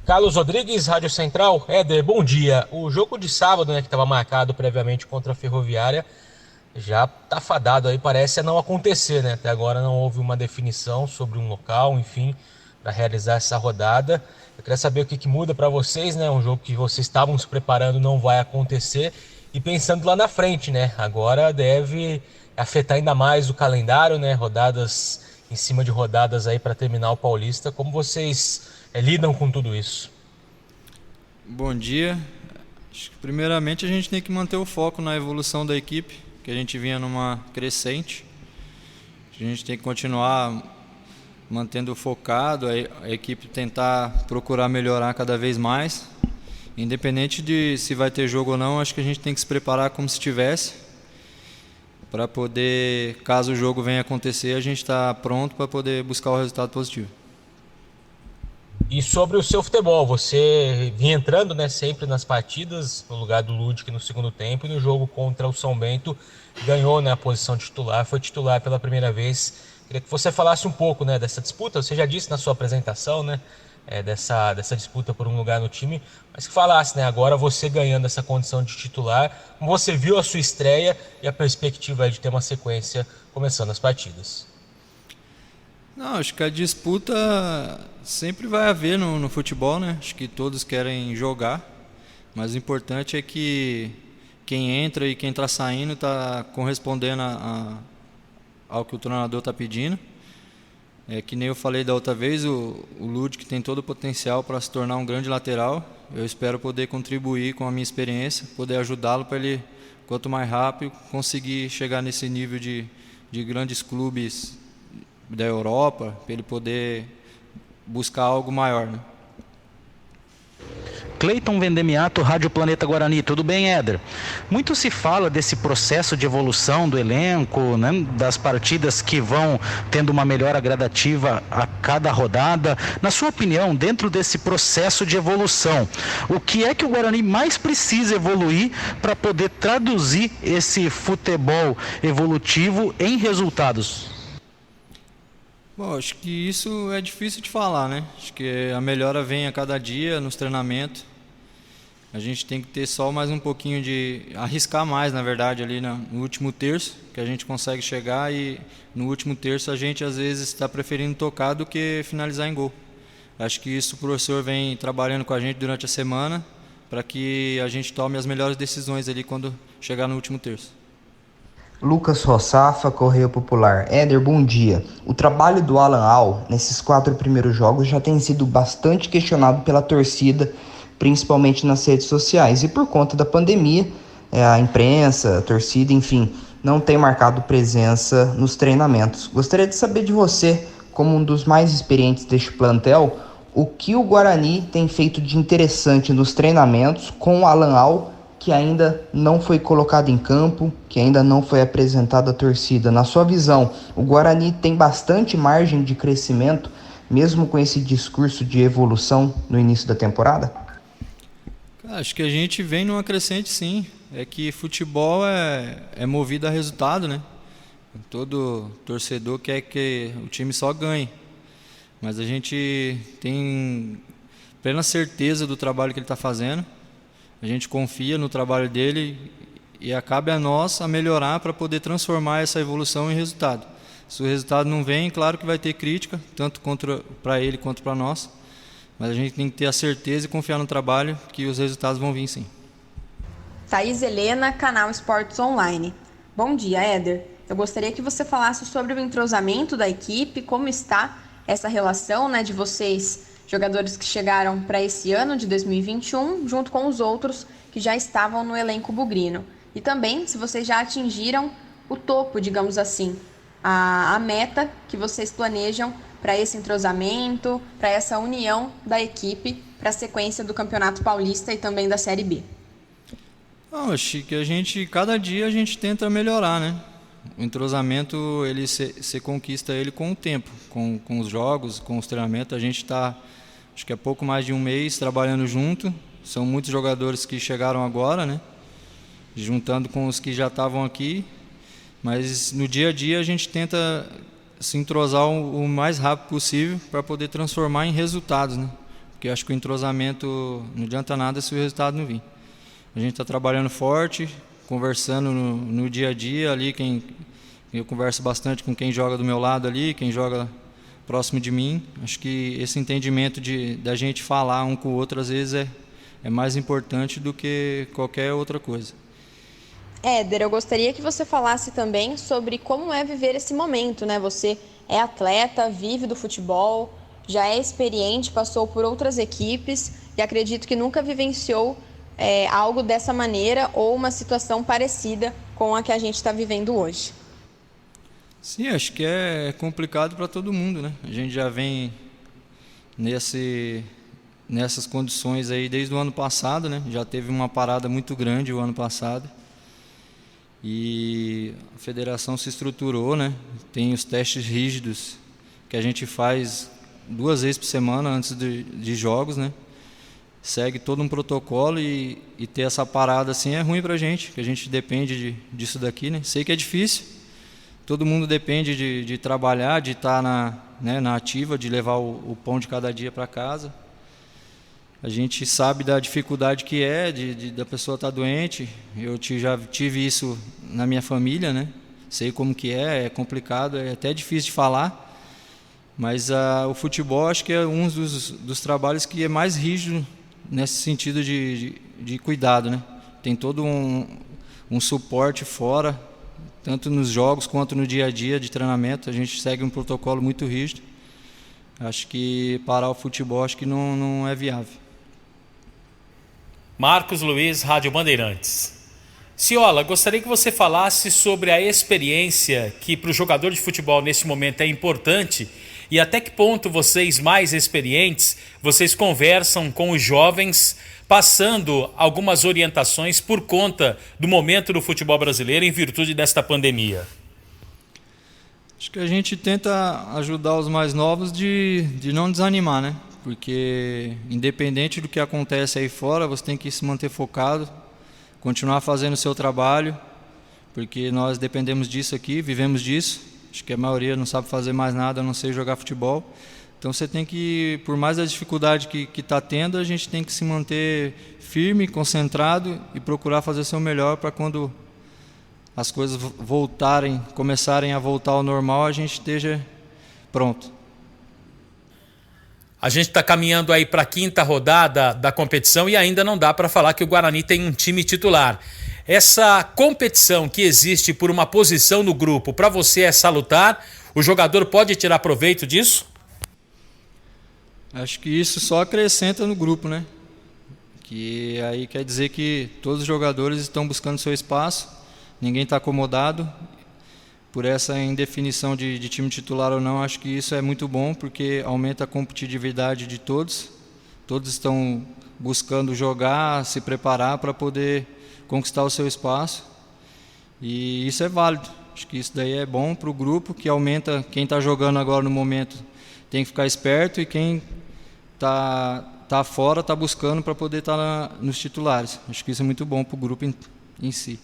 Carlos Rodrigues, Rádio Central. Éder, bom dia. O jogo de sábado, né, que estava marcado previamente contra a Ferroviária, já tá fadado aí, parece a não acontecer, né? Até agora não houve uma definição sobre um local, enfim, para realizar essa rodada. Eu queria saber o que muda para vocês, né? Um jogo que vocês estavam se preparando não vai acontecer. E pensando lá na frente, né? Agora deve afetar ainda mais o calendário, né? Rodadas em cima de rodadas aí para terminar o Paulista. Como vocês lidam com tudo isso? Bom dia. Acho que primeiramente a gente tem que manter o foco na evolução da equipe, que a gente vinha numa crescente. A gente tem que continuar mantendo focado, a equipe tentar procurar melhorar cada vez mais. Independente de se vai ter jogo ou não, acho que a gente tem que se preparar como se tivesse, para poder, caso o jogo venha acontecer, a gente está pronto para poder buscar o resultado positivo. E sobre o seu futebol, você vinha entrando, né, sempre nas partidas, no lugar do Ludic no segundo tempo, e no jogo contra o São Bento ganhou, né, a posição de titular, foi titular pela primeira vez. Queria que você falasse um pouco, né, dessa disputa. Você já disse na sua apresentação, né, dessa disputa por um lugar no time, mas que falasse, né, agora você ganhando essa condição de titular, como você viu a sua estreia e a perspectiva de ter uma sequência começando as partidas. Não, acho que a disputa sempre vai haver no futebol, né? Acho que todos querem jogar, mas o importante é que quem entra e quem está saindo está correspondendo ao que o treinador está pedindo. É que nem eu falei da outra vez, o Ludic tem todo o potencial para se tornar um grande lateral. Eu espero poder contribuir com a minha experiência, poder ajudá-lo para ele, quanto mais rápido, conseguir chegar nesse nível de grandes clubes da Europa, para ele poder buscar algo maior, né? Cleiton Vendemiato, Rádio Planeta Guarani. Tudo bem, Éder? Muito se fala desse processo de evolução do elenco, né, das partidas que vão tendo uma melhora gradativa a cada rodada. Na sua opinião, dentro desse processo de evolução, o que é que o Guarani mais precisa evoluir para poder traduzir esse futebol evolutivo em resultados? Bom, acho que isso é difícil de falar, né? Acho que a melhora vem a cada dia nos treinamentos. A gente tem que ter só mais um pouquinho de arriscar mais, na verdade, ali no último terço, que a gente consegue chegar, e no último terço a gente às vezes está preferindo tocar do que finalizar em gol. Acho que isso o professor vem trabalhando com a gente durante a semana para que a gente tome as melhores decisões ali quando chegar no último terço. Lucas Rossafa, Correio Popular. Éder, bom dia. O trabalho do Alan Al nesses 4 primeiros jogos já tem sido bastante questionado pela torcida, principalmente nas redes sociais. E por conta da pandemia, a imprensa, a torcida, enfim, não tem marcado presença nos treinamentos. Gostaria de saber de você, como um dos mais experientes deste plantel, o que o Guarani tem feito de interessante nos treinamentos com o Alan Al, que ainda não foi colocado em campo, que ainda não foi apresentado à torcida. Na sua visão, o Guarani tem bastante margem de crescimento, mesmo com esse discurso de evolução no início da temporada? Acho que a gente vem numa crescente, sim. É que futebol é movido a resultado, né? Todo torcedor quer que o time só ganhe. Mas a gente tem plena certeza do trabalho que ele está fazendo. A gente confia no trabalho dele e cabe a nós a melhorar para poder transformar essa evolução em resultado. Se o resultado não vem, claro que vai ter crítica, tanto para ele quanto para nós, mas a gente tem que ter a certeza e confiar no trabalho que os resultados vão vir, sim. Thaís Helena, Canal Esportes Online. Bom dia, Éder. Eu gostaria que você falasse sobre o entrosamento da equipe, como está essa relação, né, de vocês, jogadores que chegaram para esse ano de 2021, junto com os outros que já estavam no elenco bugrino. E também se vocês já atingiram o topo, digamos assim, a meta que vocês planejam para esse entrosamento, para essa união da equipe, para a sequência do Campeonato Paulista e também da Série B. Não, acho que cada dia a gente tenta melhorar, né? O entrosamento, você conquista ele com o tempo, com os jogos, com os treinamentos. A gente está, acho que há pouco mais de um mês trabalhando junto. São muitos jogadores que chegaram agora, né? Juntando com os que já estavam aqui. Mas no dia a dia a gente tenta se entrosar o mais rápido possível para poder transformar em resultados, né? porque eu acho que o entrosamento não adianta nada se o resultado não vir. A gente está trabalhando forte, conversando no dia a dia ali, eu converso bastante com quem joga do meu lado ali, quem joga próximo de mim. Acho que esse entendimento da gente falar um com o outro às vezes é mais importante do que qualquer outra coisa. Éder, eu gostaria que você falasse também sobre como é viver esse momento, né? Você é atleta, vive do futebol, já é experiente, passou por outras equipes e acredito que nunca vivenciou algo dessa maneira ou uma situação parecida com a que a gente está vivendo hoje. Sim, acho que é complicado para todo mundo, né? A gente já vem nessas condições aí desde o ano passado, né? Já teve uma parada muito grande o ano passado e a federação se estruturou, né? Tem os testes rígidos que a gente faz 2 vezes por semana antes de jogos, né? Segue todo um protocolo e ter essa parada assim é ruim para a gente, que a gente depende disso daqui, né? Sei que é difícil. Todo mundo depende de trabalhar, de estar na ativa, de levar o pão de cada dia para casa. A gente sabe da dificuldade que é da pessoa estar doente. Eu já tive isso na minha família, né? Sei como que é complicado, é até difícil de falar. Mas o futebol acho que é um dos trabalhos que é mais rígido nesse sentido de cuidado, né? Tem todo um suporte fora, tanto nos jogos quanto no dia a dia de treinamento. A gente segue um protocolo muito rígido. Acho que parar o futebol acho que não é viável. Marcos Luiz, Rádio Bandeirantes. Ciola, gostaria que você falasse sobre a experiência que para o jogador de futebol nesse momento é importante e até que ponto vocês mais experientes, vocês conversam com os jovens passando algumas orientações por conta do momento do futebol brasileiro em virtude desta pandemia. Acho que a gente tenta ajudar os mais novos de não desanimar, né? Porque independente do que acontece aí fora, você tem que se manter focado, continuar fazendo o seu trabalho, porque nós dependemos disso aqui, vivemos disso. Acho que a maioria não sabe fazer mais nada a não ser jogar futebol. Então você tem que, por mais a dificuldade que está tendo, a gente tem que se manter firme, concentrado e procurar fazer o seu melhor para quando as coisas começarem a voltar ao normal, a gente esteja pronto. A gente está caminhando aí para a 5ª rodada da competição e ainda não dá para falar que o Guarani tem um time titular. Essa competição que existe por uma posição no grupo, para você é salutar? O jogador pode tirar proveito disso? Acho que isso só acrescenta no grupo, né? Que aí quer dizer que todos os jogadores estão buscando seu espaço, ninguém está acomodado. Por essa indefinição de time titular ou não, acho que isso é muito bom, porque aumenta a competitividade de todos. Todos estão buscando jogar, se preparar para poder conquistar o seu espaço. E isso é válido. Acho que isso daí é bom para o grupo, que aumenta quem está jogando agora no momento. Tem que ficar esperto e quem está fora está buscando para poder estar nos titulares. Acho que isso é muito bom para o grupo em si.